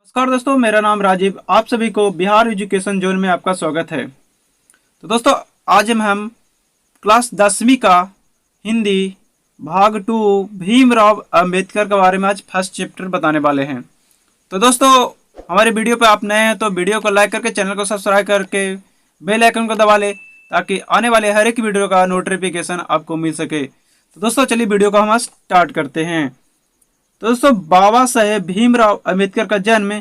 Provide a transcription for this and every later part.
नमस्कार दोस्तों, मेरा नाम राजीव। आप सभी को बिहार एजुकेशन जोन में आपका स्वागत है। तो दोस्तों, आज हम क्लास 10वीं का हिंदी भाग 2 भीमराव अंबेडकर के बारे में आज फर्स्ट चैप्टर बताने वाले हैं। तो दोस्तों, हमारे वीडियो पे आप नए हैं तो वीडियो को लाइक करके चैनल को सब्सक्राइब करके बेल आइकन को दबा ले ताकि आने वाले हर एक वीडियो का नोटिफिकेशन आपको मिल सके। तो दोस्तोौ चलिए वीडियो को हम स्टार्ट करते हैं। तो दोस्तों, बाबा साहेब भीमराव अंबेडकर का जन्म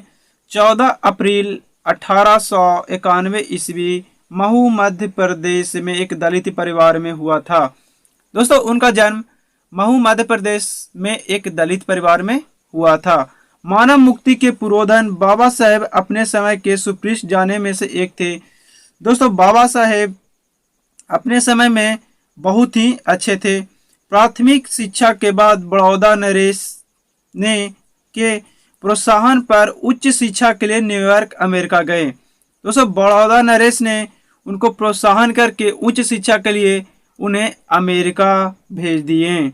14 अप्रैल 1891 ईस्वी महू मध्य प्रदेश में एक दलित परिवार में हुआ था। दोस्तों, उनका जन्म महू मध्य प्रदेश में एक दलित परिवार में हुआ था। मानव मुक्ति के पुरोधन बाबा साहेब अपने समय के सुपरिचित जाने में से एक थे। दोस्तों, बाबा साहेब अपने समय में बहुत ही अच्छे थे। प्राथमिक शिक्षा के बाद बड़ौदा नरेश ने के प्रोत्साहन पर उच्च शिक्षा के लिए न्यूयॉर्क अमेरिका गए। दोस्तों, बड़ौदा नरेश ने उनको प्रोत्साहन करके उच्च शिक्षा के लिए उन्हें अमेरिका भेज दिए।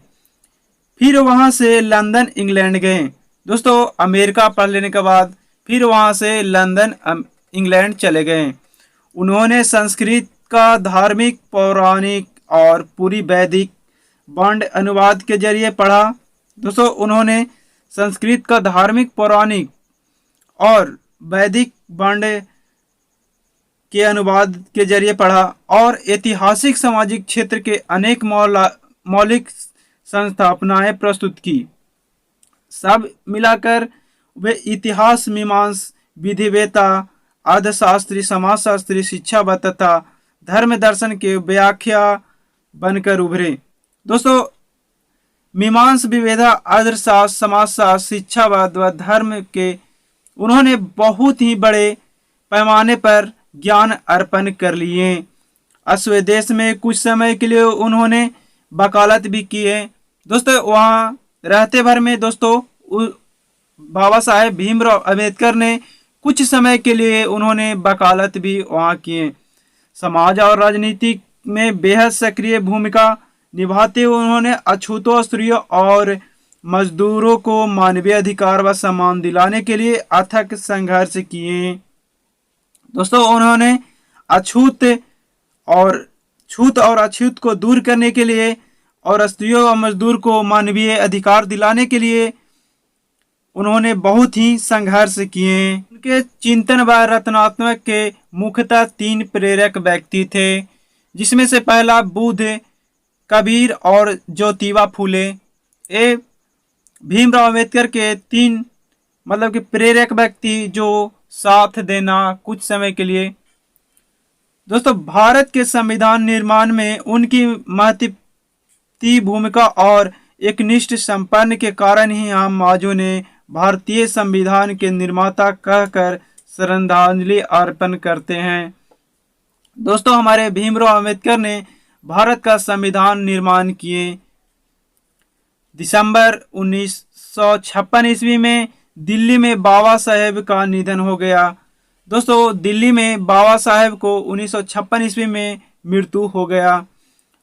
फिर वहां से लंदन इंग्लैंड गए। दोस्तों, अमेरिका पढ़ लेने के बाद फिर वहां से लंदन इंग्लैंड चले गए। उन्होंने संस्कृत का धार्मिक, पौराणिक और पूरी वैदिक बांड अनुवाद के जरिए पढ़ा। दोस्तों, उन्होंने संस्कृत का धार्मिक, पौराणिक और वैदिक बांड के अनुवाद के जरिए पढ़ा और ऐतिहासिक, सामाजिक क्षेत्र के अनेक मौलिक संस्थापनाएं प्रस्तुत की। सब मिलाकर वे इतिहास, मीमांसा, विधिवेत्ता, अर्थशास्त्री, समाजशास्त्री, शिक्षाविद तथा धर्म दर्शन के व्याख्या बनकर उभरे। दोस्तों, मीमांसा, विवेदा, अर्थशास्त्र, समाजशास्त्र, शिक्षावाद व धर्म के उन्होंने बहुत ही बड़े पैमाने पर ज्ञान अर्पण कर लिए। स्वदेश में कुछ समय के लिए उन्होंने वकालत भी की है। दोस्तों, वहाँ रहते भर में दोस्तों बाबा साहेब भीमराव अंबेडकर ने कुछ समय के लिए उन्होंने वकालत भी वहाँ किए। समाज और राजनीति में बेहद सक्रिय भूमिका निभाते हुए उन्होंने अछूतों, स्त्रियों और मजदूरों को मानवीय अधिकार व सम्मान दिलाने के लिए अथक संघर्ष किए। दोस्तों, उन्होंने छूत और अछूत को दूर करने के लिए और स्त्रियों और मजदूर को मानवीय अधिकार दिलाने के लिए उन्होंने बहुत ही संघर्ष किए। उनके चिंतन व रचनात्मक के मुख्यतः 3 प्रेरक व्यक्ति थे, जिसमें से पहला बुद्ध, कबीर और ज्योतिबा फूले। ये भीमराव अंबेडकर के 3 कि प्रेरक व्यक्ति जो साथ देना कुछ समय के लिए। दोस्तों, भारत के संविधान निर्माण में उनकी महत्वपूर्ण भूमिका और एकनिष्ठ संपन्न के कारण ही हम आजों ने भारतीय संविधान के निर्माता कहकर श्रद्धांजलि अर्पण करते हैं। दोस्तों, हमारे भीमराव अंबेडकर ने भारत का संविधान निर्माण किए। दिसंबर 1956 ईस्वी में दिल्ली में बाबा साहेब का निधन हो गया। दोस्तों, दिल्ली में बाबा साहेब को 1956 ईस्वी में मृत्यु हो गया।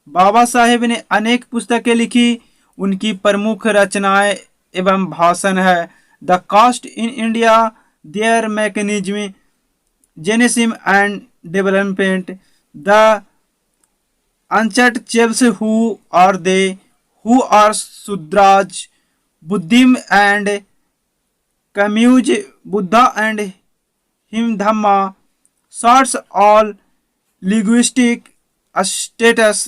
बाबा साहेब ने अनेक पुस्तकें लिखी। उनकी प्रमुख रचनाएं एवं भाषण है the cast in India, there mechanism, genesis and development, the untouchables who are they, who are Shudras, Buddhism and कम्यूज, Buddha and हिमधम्मा, shorts all linguistic status,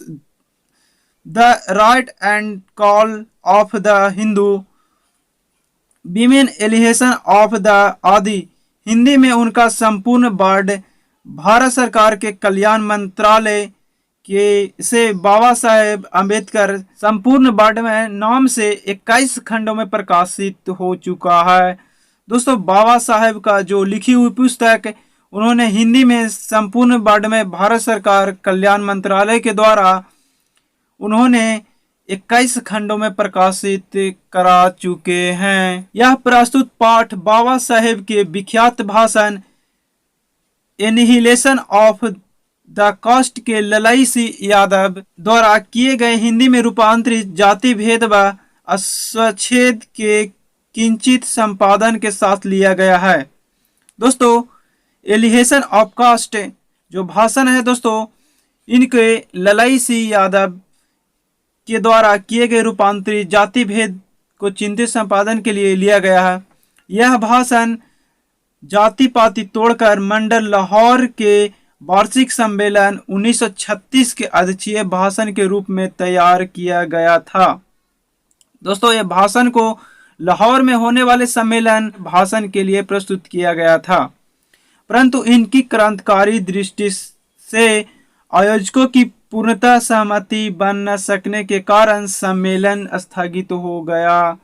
the right and call of the Hindu, women एलिहेशन of the आदि। हिंदी में उनका संपूर्ण word Bharat सरकार के कल्याण मंत्रालय के से बाबा साहेब अंबेडकर संपूर्ण वर्ड में नाम से 21 खंडों में प्रकाशित हो चुका है। दोस्तों, बाबा साहेब का जो लिखी हुई पुस्तक उन्होंने हिंदी में संपूर्ण वर्ड में भारत सरकार कल्याण मंत्रालय के द्वारा उन्होंने 21 खंडों में प्रकाशित करा चुके हैं। यह प्रस्तुत पाठ बाबा साहेब के विख्यात भाषण एनिहिलेशन ऑफ द कास्ट के ललाई सिंह यादव द्वारा किए गए हिंदी में रूपांतरित जाति भेद व अस्वच्छेद के किंचित संपादन के साथ लिया गया है। दोस्तों एलिहेशन ऑफ कास्ट जो भाषण है दोस्तों, इनके ललाई सिंह यादव के द्वारा किए गए रूपांतरित जाति भेद को चिंतित संपादन के लिए लिया गया है। यह भाषण जाति पाति तोड़कर मंडल लाहौर के वार्षिक सम्मेलन 1936 के अध्यक्षीय भाषण के रूप में तैयार किया गया था। दोस्तों यह भाषण को लाहौर में होने वाले सम्मेलन भाषण के लिए प्रस्तुत किया गया था, परंतु इनकी क्रांतिकारी दृष्टि से आयोजकों की पूर्णतः सहमति बन न सकने के कारण सम्मेलन स्थगित हो गया।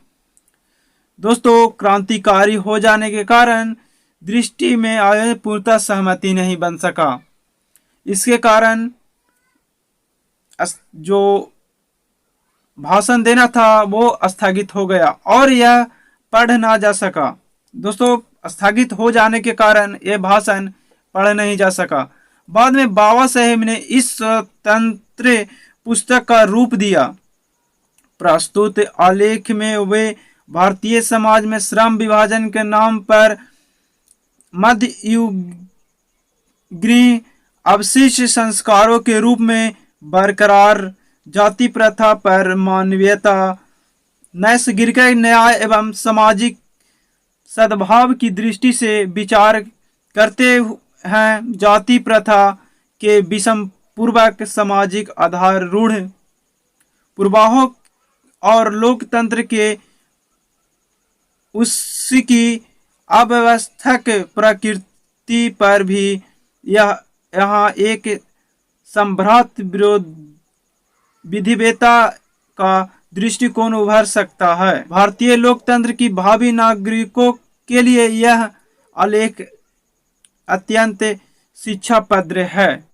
दोस्तों क्रांतिकारी हो जाने के कारण दृष्टि में आयोजन पूर्णतः सहमति नहीं बन सका। इसके कारण जो भाषण देना था वो स्थगित हो गया और यह पढ़ ना जा सका। दोस्तों स्थगित हो जाने के कारण यह भाषण पढ़ नहीं जा सका। बाद में बाबा साहेब ने इस स्वतंत्र पुस्तक का रूप दिया। प्रस्तुत आलेख में वे भारतीय समाज में श्रम विभाजन के नाम पर मध्ययुगीन अवशिष्ट संस्कारों के रूप में बरकरार जाति प्रथा पर मानवीयता, नैसर्गिक न्याय एवं सामाजिक सद्भाव की दृष्टि से विचार करते हैं। जाति प्रथा के विषम पूर्वक सामाजिक आधार रूढ़ पूर्वाहों और लोकतंत्र के उसकी अव्यवस्थक प्रकृति पर भी यहाँ एक संभ्रात विरोध विधिवेता का दृष्टिकोण उभर सकता है। भारतीय लोकतंत्र की भावी नागरिकों के लिए यह आलेख अत्यंत शिक्षाप्रद है।